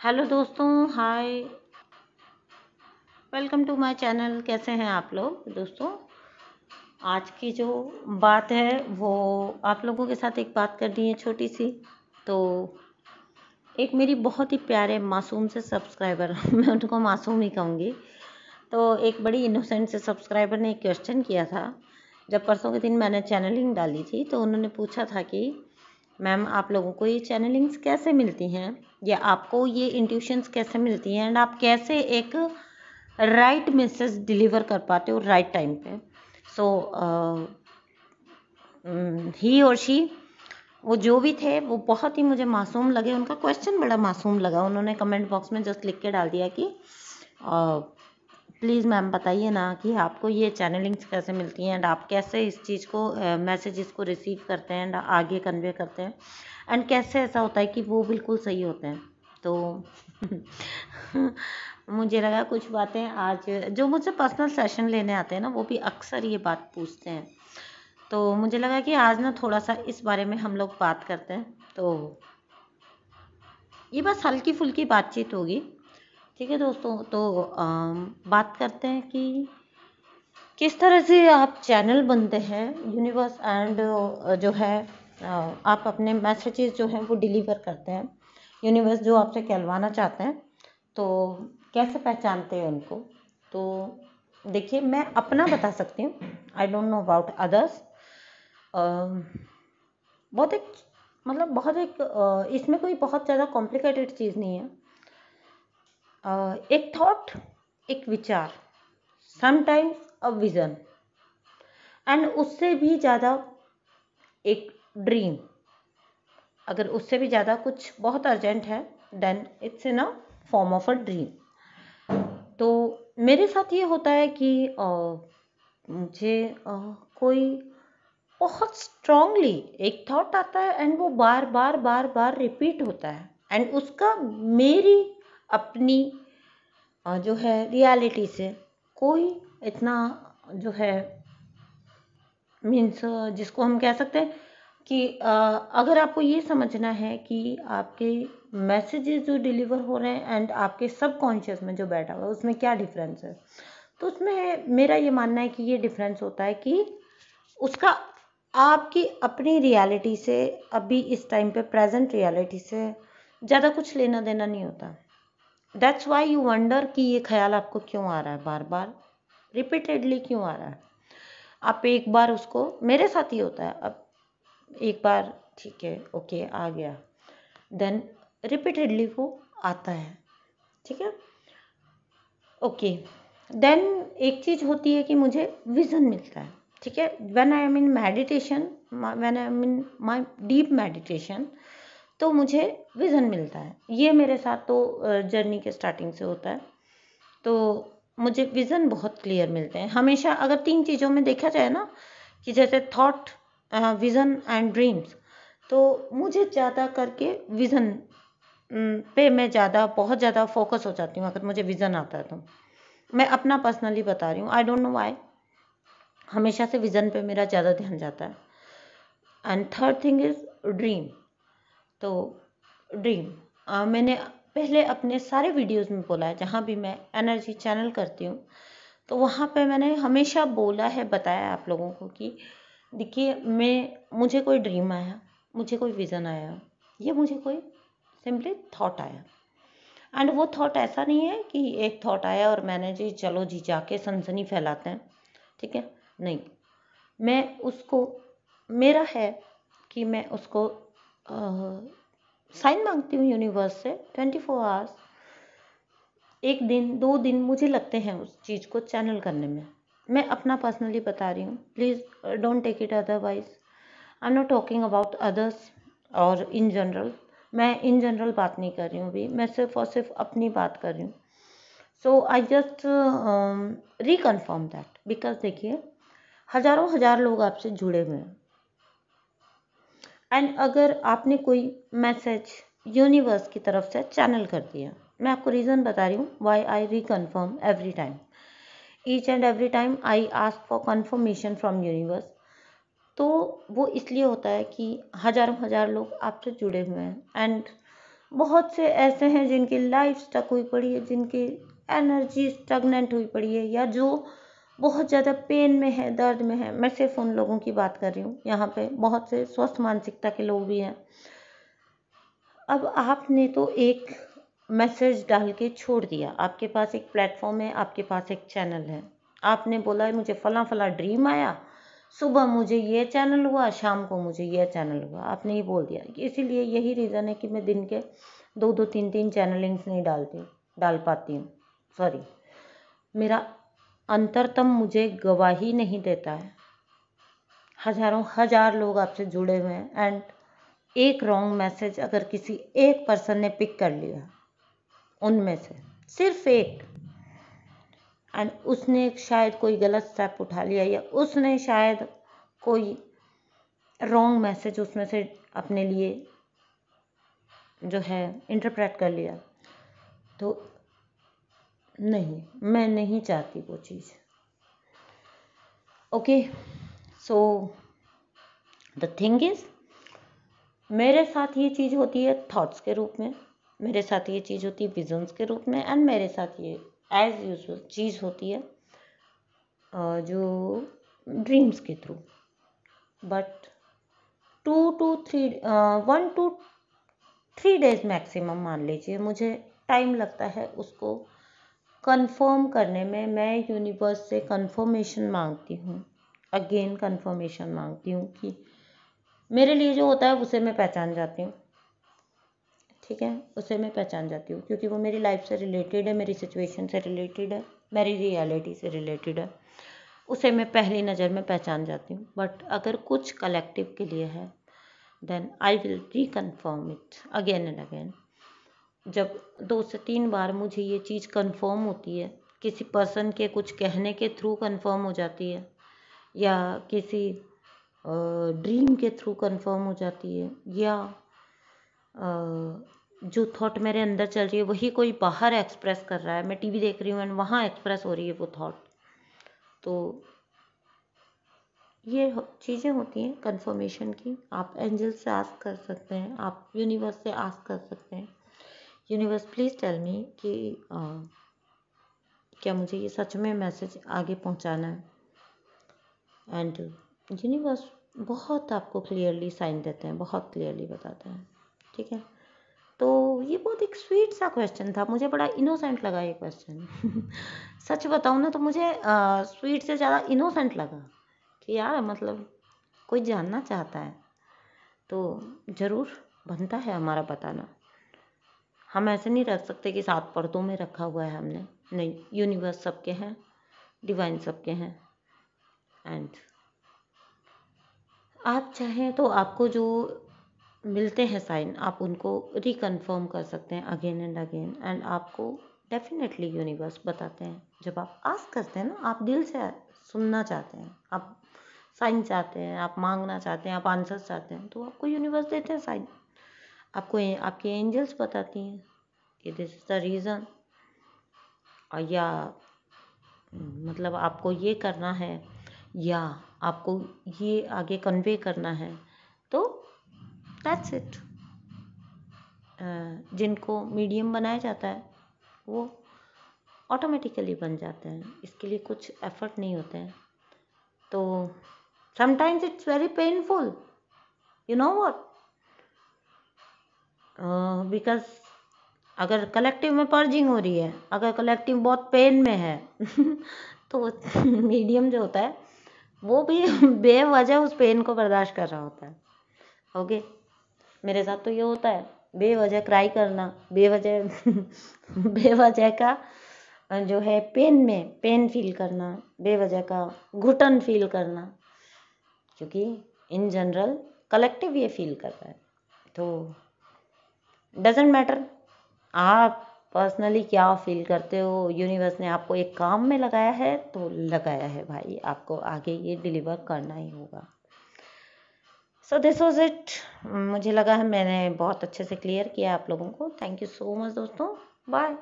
Hello दोस्तों, हाय, welcome to my channel. कैसे हैं आप लोग दोस्तों? आज की जो बात है वो आप लोगों के साथ एक बात करनी है छोटी सी। तो एक मेरी बहुत ही प्यारे मासूम से सब्सक्राइबर मैं उनको मासूम ही कहूँगी। तो एक बड़ी इनोसेंट से सब्सक्राइबर ने एक क्वेश्चन किया था। जब परसों के दिन मैंने चैनलिंग डाली थी तो उन्होंने पूछा था कि मैम आप लोगों को ये चैनलिंग्स कैसे मिलती हैं, या आपको ये इंट्यूशंस कैसे मिलती हैं, एंड आप कैसे एक राइट मैसेज डिलीवर कर पाते हो राइट टाइम पे। सो ही और शी, वो जो भी थे वो बहुत ही मुझे मासूम लगे। उनका क्वेश्चन बड़ा मासूम लगा। उन्होंने कमेंट बॉक्स में जस्ट लिख के डाल दिया कि प्लीज़ मैम बताइए ना कि आपको ये चैनलिंग्स कैसे मिलती हैं एंड आप कैसे इस चीज़ को मैसेजेस को रिसीव करते हैं एंड आगे कन्वे करते हैं, एंड कैसे ऐसा होता है कि वो बिल्कुल सही होते हैं। तो मुझे लगा कुछ बातें आज जो मुझसे पर्सनल सेशन लेने आते हैं ना, वो भी अक्सर ये बात पूछते हैं। तो मुझे लगा कि आज ना थोड़ा सा इस बारे में हम लोग बात करते हैं। तो ये बस हल्की फुल्की बातचीत होगी, ठीक है दोस्तों? तो बात करते हैं कि किस तरह से आप चैनल बनते हैं यूनिवर्स एंड जो है आप अपने मैसेजेस जो हैं वो डिलीवर करते हैं। यूनिवर्स जो आपसे कहलवाना चाहते हैं तो कैसे पहचानते हैं उनको? तो देखिए, मैं अपना बता सकती हूँ, I don't know about others. बहुत एक बहुत एक इसमें कोई बहुत ज़्यादा कॉम्प्लिकेटेड चीज़ नहीं है। एक थॉट, एक विचार, समटाइम्स अ विज़न, एंड उससे भी ज़्यादा एक ड्रीम। अगर उससे भी ज़्यादा कुछ बहुत अर्जेंट है then it's in a form of a dream. तो मेरे साथ ये होता है कि मुझे कोई बहुत स्ट्रांगली एक थॉट आता है एंड वो बार बार बार बार रिपीट होता है, एंड उसका मेरी अपनी जो है रियलिटी से कोई इतना जो है मीन्स जिसको हम कह सकते हैं कि अगर आपको ये समझना है कि आपके मैसेजेस जो डिलीवर हो रहे हैं एंड आपके सबकॉन्शियस में जो बैठा हुआ है उसमें क्या डिफरेंस है, तो उसमें मेरा ये मानना है कि ये डिफरेंस होता है कि उसका आपकी अपनी रियलिटी से, अभी इस टाइम पे प्रेजेंट रियलिटी से ज़्यादा कुछ लेना देना नहीं होता। दैट्स वाई यू वंडर कि ये ख्याल आपको क्यों आ रहा है, बार बार रिपीटेडली क्यों आ रहा है। आप एक बार उसको, मेरे साथ ही होता है, अब एक बार ठीक है ओके आ गया, देन रिपीटेडली वो आता है, ठीक है ओके। देन एक चीज़ होती है कि मुझे विज़न मिलता है, ठीक है। When I am in meditation, when I am in my deep meditation, तो मुझे विज़न मिलता है। ये मेरे साथ तो जर्नी के स्टार्टिंग से होता है। तो मुझे विज़न बहुत क्लियर मिलते हैं हमेशा। अगर 3 चीज़ों में देखा जाए ना, कि जैसे थॉट, विज़न एंड ड्रीम्स, तो मुझे ज़्यादा करके विज़न पे मैं बहुत ज़्यादा फोकस हो जाती हूँ अगर मुझे विज़न आता है तो। मैं अपना पर्सनली बता रही हूँ, आई डोंट नो व्हाई, हमेशा से विज़न पे मेरा ज़्यादा ध्यान जाता है। And third thing is dream. तो ड्रीम मैंने पहले अपने सारे वीडियोस में बोला है, जहाँ भी मैं एनर्जी चैनल करती हूँ तो वहाँ पे मैंने हमेशा बोला है, बताया आप लोगों को कि देखिए, मुझे कोई ड्रीम आया, मुझे कोई विज़न आया, ये मुझे कोई सिंपली थॉट आया। एंड वो थॉट ऐसा नहीं है कि एक थॉट आया और मैंने जी चलो जी जाके सनसनी फैलाते हैं, ठीक है, नहीं। मैं उसको, मेरा है कि मैं उसको साइन मांगती हूँ यूनिवर्स से 24 आवर्स। एक दिन 2 दिन मुझे लगते हैं उस चीज़ को चैनल करने में। मैं अपना पर्सनली बता रही हूँ, please don't take it otherwise. I am not talking about others और इन जनरल। मैं इन जनरल बात नहीं कर रही हूँ अभी, मैं सिर्फ और सिर्फ अपनी बात कर रही हूँ। So I just reconfirm that, because देखिए, हज़ारों हज़ार लोग आपसे जुड़े हुए हैं, एंड अगर आपने कोई मैसेज यूनिवर्स की तरफ से चैनल कर दिया, मैं आपको रीज़न बता रही हूँ why I reconfirm every time, each and every time I ask for conformation from universe. तो वो इसलिए होता है कि हज़ारों हज़ार लोग आपसे जुड़े हुए हैं, एंड बहुत से ऐसे हैं जिनकी लाइफ स्टक हुई पड़ी है, जिनकी एनर्जी स्टगनेंट हुई पड़ी है, या जो बहुत ज़्यादा पेन में है, दर्द में है। मैं सिर्फ उन लोगों की बात कर रही हूँ। यहाँ पे बहुत से स्वस्थ मानसिकता के लोग भी हैं। अब आपने तो एक मैसेज डाल के छोड़ दिया, आपके पास एक प्लेटफॉर्म है, आपके पास एक चैनल है, आपने बोला है मुझे फला फला ड्रीम आया, सुबह मुझे ये चैनल हुआ, शाम को मुझे ये चैनल हुआ, आपने ये बोल दिया। इसीलिए यही रीज़न है कि मैं दिन के 2-2 3-3 चैनलिंग्स नहीं डाल पाती हूँ। सॉरी, मेरा अंतरतम मुझे गवाही नहीं देता है। हज़ारों हज़ार लोग आपसे जुड़े हुए हैं, एंड एक रॉन्ग मैसेज अगर किसी एक पर्सन ने पिक कर लिया, उनमें से सिर्फ एक, एंड उसने शायद कोई गलत स्टेप उठा लिया, या उसने शायद कोई रॉन्ग मैसेज उसमें से अपने लिए जो है इंटरप्रेट कर लिया, तो नहीं, मैं नहीं चाहती वो चीज़। Okay, so the thing is, मेरे साथ ये चीज़ होती है थॉट्स के रूप में, मेरे साथ ये चीज़ होती है विजन्स के रूप में, एंड मेरे साथ ये एज यूजुअल चीज़ होती है जो ड्रीम्स के through. But 1 to 3 days maximum मान लीजिए मुझे टाइम लगता है उसको कंफर्म करने में। मैं यूनिवर्स से कंफर्मेशन मांगती हूँ, अगेन कंफर्मेशन मांगती हूँ कि मेरे लिए जो होता है उसे मैं पहचान जाती हूँ। ठीक है, उसे मैं पहचान जाती हूँ क्योंकि वो मेरी लाइफ से रिलेटेड है, मेरी सिचुएशन से रिलेटेड है, मेरी रियलिटी से रिलेटेड है, उसे मैं पहली नज़र में पहचान जाती हूँ। बट अगर कुछ कलेक्टिव के लिए है, then I will reconfirm it again and again. जब 2 से 3 बार मुझे ये चीज़ कंफर्म होती है, किसी पर्सन के कुछ कहने के थ्रू कंफर्म हो जाती है, या किसी ड्रीम के थ्रू कंफर्म हो जाती है, या जो थॉट मेरे अंदर चल रही है वही कोई बाहर एक्सप्रेस कर रहा है, मैं टीवी देख रही हूँ एंड वहाँ एक्सप्रेस हो रही है वो थॉट, तो ये चीज़ें होती हैं कंफर्मेशन की। आप एंजल से आस्क कर सकते हैं, आप यूनिवर्स से आस्क कर सकते हैं, यूनिवर्स प्लीज़ टेल मी कि क्या मुझे ये सच में मैसेज आगे पहुंचाना है। एंड यूनिवर्स बहुत आपको क्लियरली साइन देते हैं, बहुत क्लियरली बताते हैं। ठीक है, तो ये बहुत एक स्वीट सा क्वेश्चन था, मुझे बड़ा इनोसेंट लगा ये क्वेश्चन सच बताऊँ ना तो मुझे स्वीट से ज़्यादा इनोसेंट लगा कि यार मतलब कोई जानना चाहता है तो ज़रूर बनता है हमारा बताना। हम ऐसे नहीं रख सकते कि 7 पर्दों में रखा हुआ है हमने, नहीं, यूनिवर्स सबके हैं, डिवाइन सबके हैं। एंड आप चाहें तो आपको जो मिलते हैं साइन, आप उनको रिकन्फर्म कर सकते हैं अगेन एंड अगेन, एंड आपको डेफिनेटली यूनिवर्स बताते हैं। जब आप आस्क करते हैं ना, आप दिल से सुनना चाहते हैं, आप साइन चाहते हैं, आप मांगना चाहते हैं, आप आंसर्स चाहते हैं, तो आपको यूनिवर्स देते हैं साइन। आपको आपके एंजल्स बताती हैं कि दिस इज़ द रीज़न, या मतलब आपको ये करना है, या आपको ये आगे कन्वे करना है, तो दैट्स इट। जिनको मीडियम बनाया जाता है वो ऑटोमेटिकली बन जाते हैं, इसके लिए कुछ एफर्ट नहीं होते हैं। तो sometimes it's very painful, you know what, because अगर कलेक्टिव में पर्जिंग हो रही है, अगर कलेक्टिव बहुत पेन में है तो मीडियम जो होता है वो भी बेवजह उस पेन को बर्दाश्त कर रहा होता है। ओके, मेरे साथ तो ये होता है, बेवजह क्राई करना, बेवजह का जो है पेन फील करना, बेवजह का घुटन फील करना, क्योंकि इन जनरल कलेक्टिव ये फील कर रहा है। तो डजेंट मैटर आप पर्सनली क्या फील करते हो, यूनिवर्स ने आपको एक काम में लगाया है तो लगाया है भाई, आपको आगे ये डिलीवर करना ही होगा। So this was it. मुझे लगा है मैंने बहुत अच्छे से क्लियर किया आप लोगों को। थैंक यू सो मच दोस्तों, बाय।